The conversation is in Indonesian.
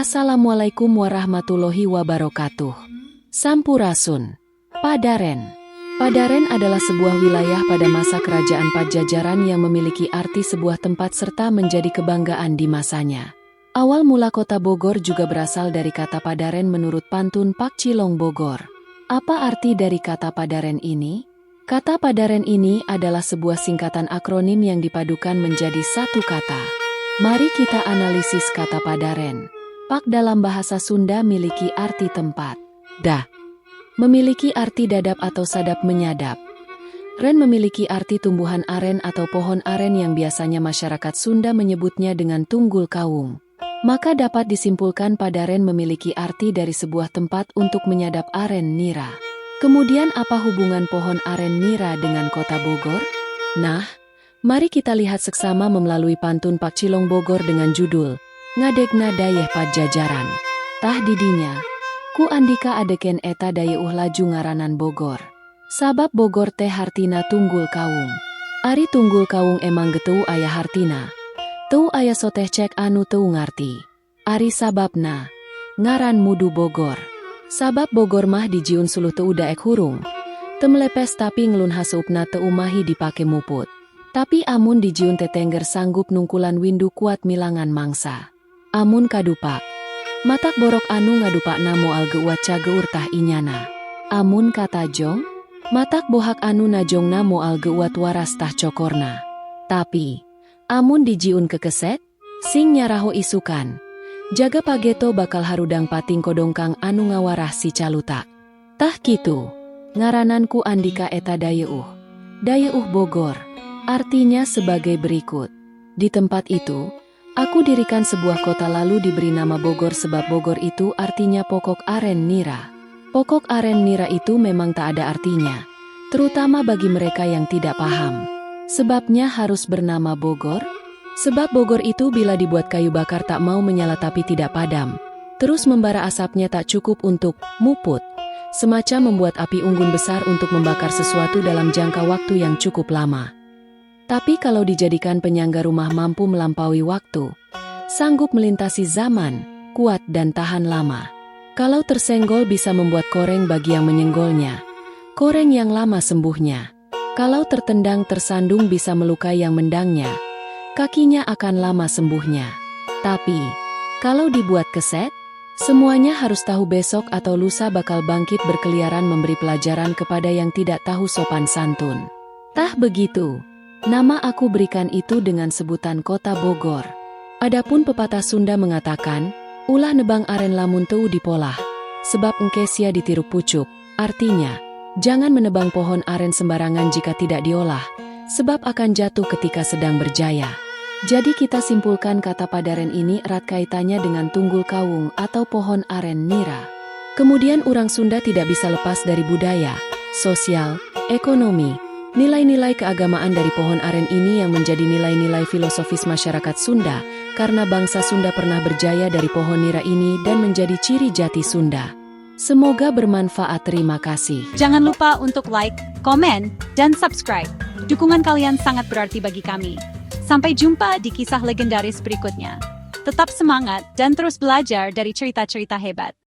Assalamualaikum warahmatullahi wabarakatuh. Sampurasun. Padaren. Padaren adalah sebuah wilayah pada masa kerajaan Pajajaran yang memiliki arti sebuah tempat serta menjadi kebanggaan di masanya. Awal mula kota Bogor juga berasal dari kata Padaren menurut pantun Pak Cilong Bogor. Apa arti dari kata Padaren ini? Kata Padaren ini adalah sebuah singkatan akronim yang dipadukan menjadi satu kata. Mari kita analisis kata Padaren. Pak dalam bahasa Sunda miliki arti tempat. Da memiliki arti dadap atau sadap menyadap. Ren memiliki arti tumbuhan aren atau pohon aren yang biasanya masyarakat Sunda menyebutnya dengan tunggul kawung. Maka dapat disimpulkan Padaren memiliki arti dari sebuah tempat untuk menyadap aren nira. Kemudian apa hubungan pohon aren nira dengan kota Bogor? Nah, mari kita lihat seksama melalui pantun Pak Cilong Bogor dengan judul Ngadegna Dayeh Pajajaran. Tah didinya, ku andika adeken eta dayeuh laju ngaranan Bogor. Sabab Bogor teh hartina tunggul kawung. Ari tunggul kawung emang geteu aya hartina. Teu aya soteh cek anu teu ngarti. Ari sababna, ngaran mudu Bogor. Sabab Bogor mah dijiun suluh teu daek hurung. Temlepes tapi ngelun haseupna teu umahi dipake muput. Tapi amun dijiun tetengger sanggup nungkulan windu kuat milangan mangsa. Amun kadupak, matak borok anu ngadupakna moal geuat cageur tah inyana. Amun katajong, matak bohak anu najongna moal geuat waras tah cokorna. Tapi, amun dijiun kekeset, sing nyaraho isukan. Jaga pageto bakal harudang pating kodongkang anu ngawarah si calutak. Tah kitu, ngarananku andika eta dayeuh. Dayeuh Bogor, artinya sebagai berikut. Di tempat itu, aku dirikan sebuah kota lalu diberi nama Bogor sebab Bogor itu artinya pokok aren nira. Pokok aren nira itu memang tak ada artinya, terutama bagi mereka yang tidak paham. Sebabnya harus bernama Bogor? Sebab Bogor itu bila dibuat kayu bakar tak mau menyala tapi tidak padam. Terus membara asapnya tak cukup untuk muput. Semacam membuat api unggun besar untuk membakar sesuatu dalam jangka waktu yang cukup lama. Tapi kalau dijadikan penyangga rumah mampu melampaui waktu, sanggup melintasi zaman, kuat dan tahan lama. Kalau tersenggol bisa membuat koreng bagi yang menyenggolnya, koreng yang lama sembuhnya. Kalau tertendang tersandung bisa melukai yang mendangnya, kakinya akan lama sembuhnya. Tapi, kalau dibuat keset, semuanya harus tahu besok atau lusa bakal bangkit berkeliaran memberi pelajaran kepada yang tidak tahu sopan santun. Tah begitu. Nama aku berikan itu dengan sebutan kota Bogor. Adapun pepatah Sunda mengatakan, ulah nebang aren lamun teu dipolah, sebab engke sia ditiruk pucuk. Artinya, jangan menebang pohon aren sembarangan jika tidak diolah, sebab akan jatuh ketika sedang berjaya. Jadi kita simpulkan kata Padaren ini erat kaitannya dengan tunggul kawung atau pohon aren nira. Kemudian orang Sunda tidak bisa lepas dari budaya, sosial, ekonomi, nilai-nilai keagamaan dari pohon aren ini yang menjadi nilai-nilai filosofis masyarakat Sunda, karena bangsa Sunda pernah berjaya dari pohon nira ini dan menjadi ciri jati Sunda. Semoga bermanfaat. Terima kasih. Jangan lupa untuk like, komen, dan subscribe. Dukungan kalian sangat berarti bagi kami. Sampai jumpa di kisah legendaris berikutnya. Tetap semangat dan terus belajar dari cerita-cerita hebat.